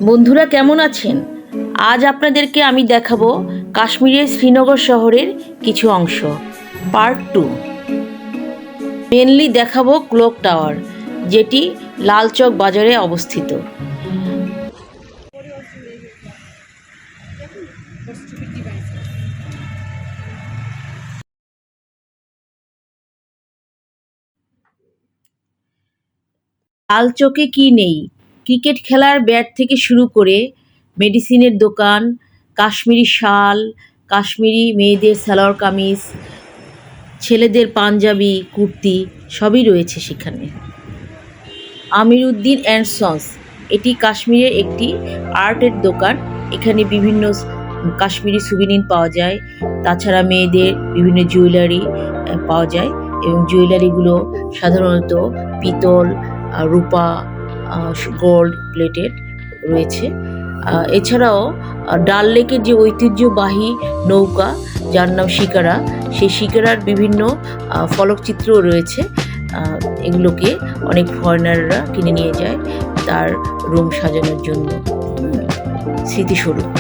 বন্ধুরা কেমন আছেন? আজ আপনাদেরকে আমি দেখাবো কাশ্মীরের শ্রীনগর শহরের কিছু অংশ, পার্ট 2। মেনলি দেখাবো ক্লক টাওয়ার, যেটি লালচক বাজারে অবস্থিত। লালচকে কি নেই? ক্রিকেট খেলার ব্যাট থেকে শুরু করে মেডিসিনের দোকান, কাশ্মীরি শাল, কাশ্মীরি মেয়েদের সালোয়ার কামিজ, ছেলেদের পাঞ্জাবি, কুর্তি সবই রয়েছে সেখানে। আমির উদ্দিন অ্যান্ড সন্স, এটি কাশ্মীরের একটি আর্টের দোকান। এখানে বিভিন্ন কাশ্মীরি সুভিনির পাওয়া যায়, তাছাড়া মেয়েদের বিভিন্ন জুয়েলারি পাওয়া যায় এবং জুয়েলারিগুলো সাধারণত পিতল, রূপা, গোল্ড প্লেটেড রয়েছে। এছাড়াও ডাল লেকের যে ঐতিহ্যবাহী নৌকা, যার নাম শিকারা, সেই শিকারার বিভিন্ন ফলকচিত্রও রয়েছে। এগুলোকে অনেক ফরেনাররা কিনে নিয়ে যায় তার রুম সাজানোর জন্য, স্মৃতিস্বরূপ।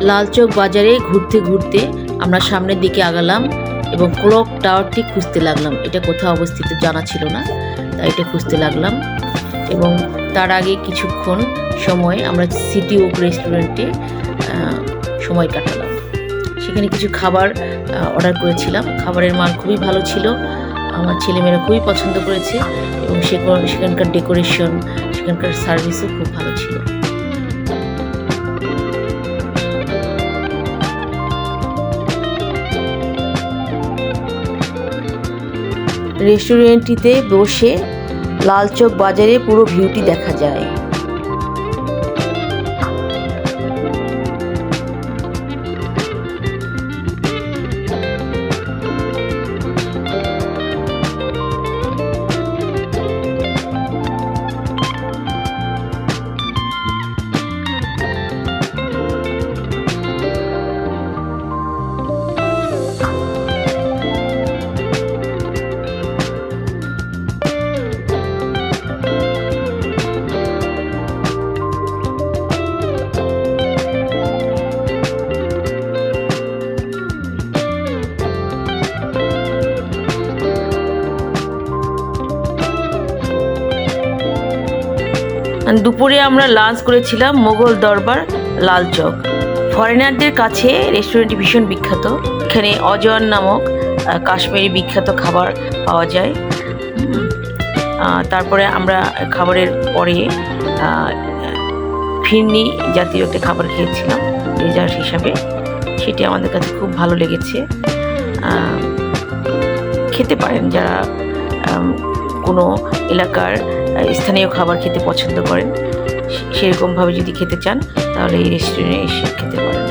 লালচক বাজারে ঘুরতে ঘুরতে আমরা সামনের দিকে আগালাম এবং ক্লক টাওয়ারটি খুঁজতে লাগলাম। এটা কোথাও অবস্থিত জানা ছিল না, তাই এটা খুঁজতে লাগলাম। এবং তার আগে কিছুক্ষণ সময় আমরা সিটি ওক রেস্টুরেন্টে সময় কাটালাম। সেখানে কিছু খাবার অর্ডার করেছিলাম। খাবারের মান খুবই ভালো ছিল, আমার ছেলেমেয়েরা খুবই পছন্দ করেছে এবং সেখানকার ডেকোরেশন, সেখানকার সার্ভিসও খুব ভালো ছিল। রেস্টুরেন্টটিতে বসে লালচক বাজারে পুরো ভিউটি দেখা যায়। দুপুরে আমরা লাঞ্চ করেছিলাম মোগল দরবার লাল চক। ফরেনারদের কাছে রেস্টুরেন্টটি ভীষণ বিখ্যাত। এখানে অজওয়ান নামক কাশ্মীরি বিখ্যাত খাবার পাওয়া যায়। তারপরে আমরা খাবারের পরে ফিরনি জাতীয় একটা খাবার খেয়েছিলাম ডেজার্ট হিসাবে। সেটি আমাদের কাছে খুব ভালো লেগেছে। খেতে পারেন যারা কোনো এলাকার স্থানীয় খাবার খেতে পছন্দ করেন, সেরকমভাবে যদি খেতে চান তাহলে এই রেস্টুরেন্টে এসে খেতে পারেন।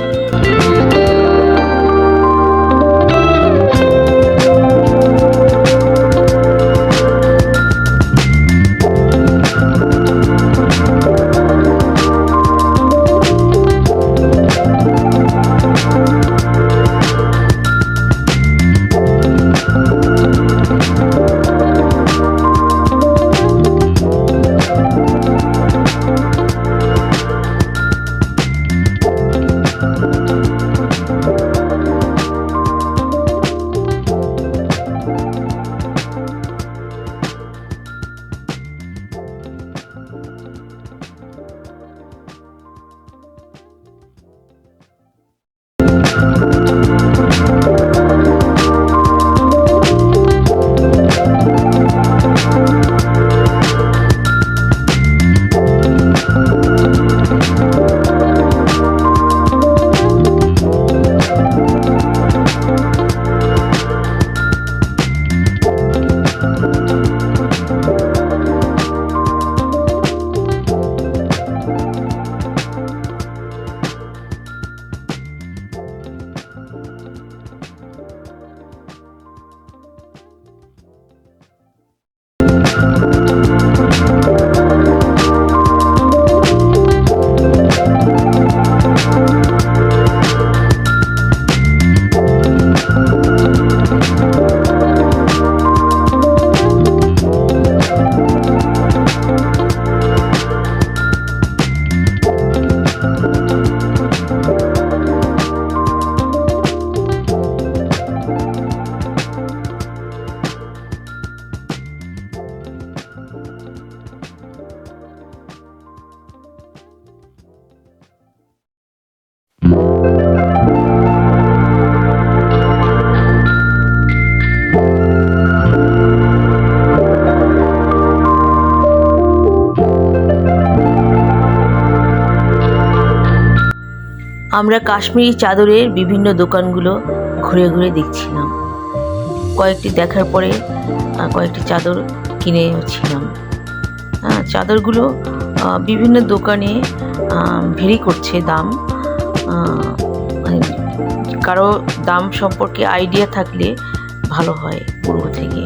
আমরা কাশ্মীরি চাদরের বিভিন্ন দোকানগুলো ঘুরে ঘুরে দেখছিলাম। কয়েকটি দেখার পরে কয়েকটি চাদর কিনেছিলাম। চাদরগুলো বিভিন্ন দোকানে ভেরি করছে দাম। কারো দাম সম্পর্কে আইডিয়া থাকলে ভালো হয় পূর্ব থেকে।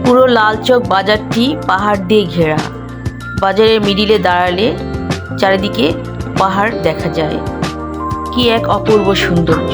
পুরো লালচক বাজারটি পাহাড় দিয়ে ঘেরা। বাজারের মিডিলে দাঁড়ালে চারিদিকে পাহাড় দেখা যায়। কি এক অপূর্ব সৌন্দর্য!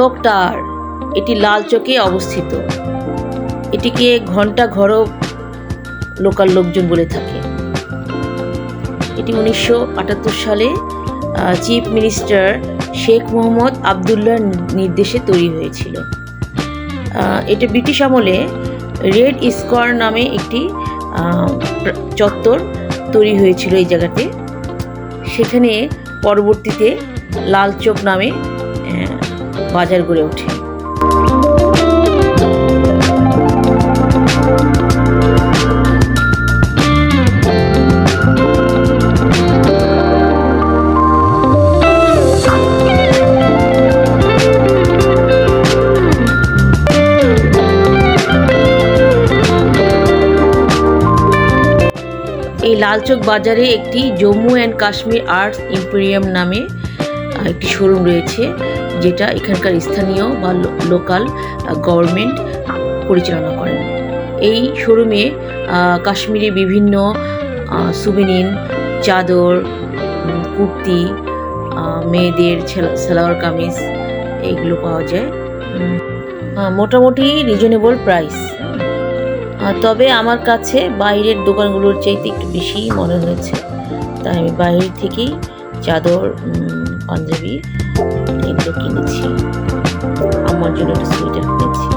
ক্লক টাওয়ার, এটি লাল চকে অবস্থিত। এটিকে ঘণ্টা ঘরও লোকাল লোকজন বলে থাকে। এটি 1978 সালে চিফ মিনিস্টার শেখ মোহাম্মদ আবদুল্লাহর নির্দেশে তৈরি হয়েছিল। এটা ব্রিটিশ আমলে রেড স্কোয়ার নামে একটি চত্বর তৈরি হয়েছিল এই জায়গাতে। সেখানে পরবর্তীতে লাল চক নামে বাজার গড়ে ওঠে। এই লালচক বাজারে একটি Jammu and Kashmir arts imperium নামে একটি শোরুম রয়েছে, যেটা এখানকার স্থানীয় বা লোকাল গভর্নমেন্ট পরিচালনা করেন। এই শোরুমে কাশ্মীরি বিভিন্ন সুভেনির, চাদর, কুর্তি, মেয়েদের সালোয়ার কামিজ এইগুলো পাওয়া যায়। মোটামুটি রিজনেবল প্রাইস। তবে আমার কাছে বাইরের দোকানগুলোর চাইতে একটু বেশি মনে হয়েছে, তাই আমি বাইরে থেকেই চাদর, পাঞ্জাবি এগুলো কিনেছি। আমার জন্য একটা সোয়েটার কিনেছি।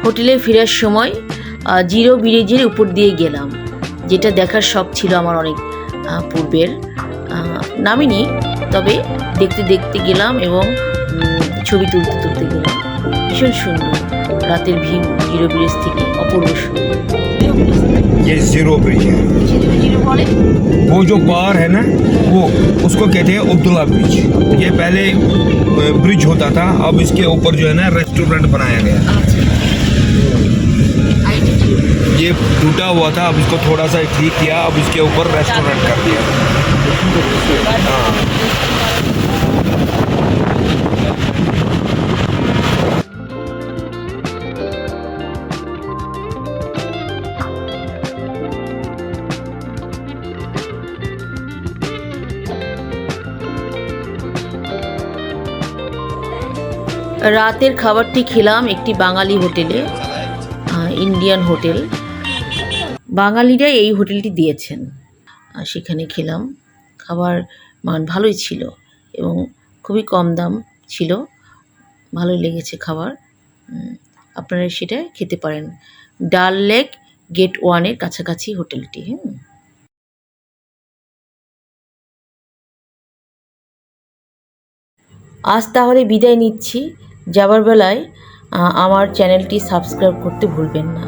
হোটেলে ফেরার সময় জিরো ব্রিজের উপর দিয়ে গেলাম, যেটা দেখার শখ ছিল আমার অনেক পূর্বের। নামিনি, তবে দেখতে দেখতে গেলাম এবং ছবি তুলতে তুলতে গেলাম। ভীষণ সুন্দর রাতের ভিউ জিরো ব্রিজ থেকে, অপূর্ব সুন্দর। ये जीरो ब्रिज है। वो जो पार है ना, वो उसको कहते हैं अब्दुल्ला ब्रिज। ये पहले ब्रिज होता था, अब इसके ऊपर जो है ना रेस्टोरेंट बनाया गया। ये टूटा हुआ था, अब इसको थोड़ा सा ठीक किया, अब इसके ऊपर रेस्टोरेंट कर दिया। हाँ। রাতের খাবারটি খেলাম একটি বাঙালি হোটেলে, ইন্ডিয়ান হোটেল। বাঙালিরা এই হোটেলটি দিয়েছেন, সেখানে খেলাম। খাবার মান ভালোই ছিল এবং খুবই কম দাম ছিল, ভালোই লেগেছে খাবার। আপনারা সেটা খেতে পারেন। ডাল লেক গেট 1-এর কাছাকাছি হোটেলটি। আজ তাহলে বিদায় নিচ্ছি। যাবার বেলায় আমার চ্যানেলটি সাবস্ক্রাইব করতে ভুলবেন না।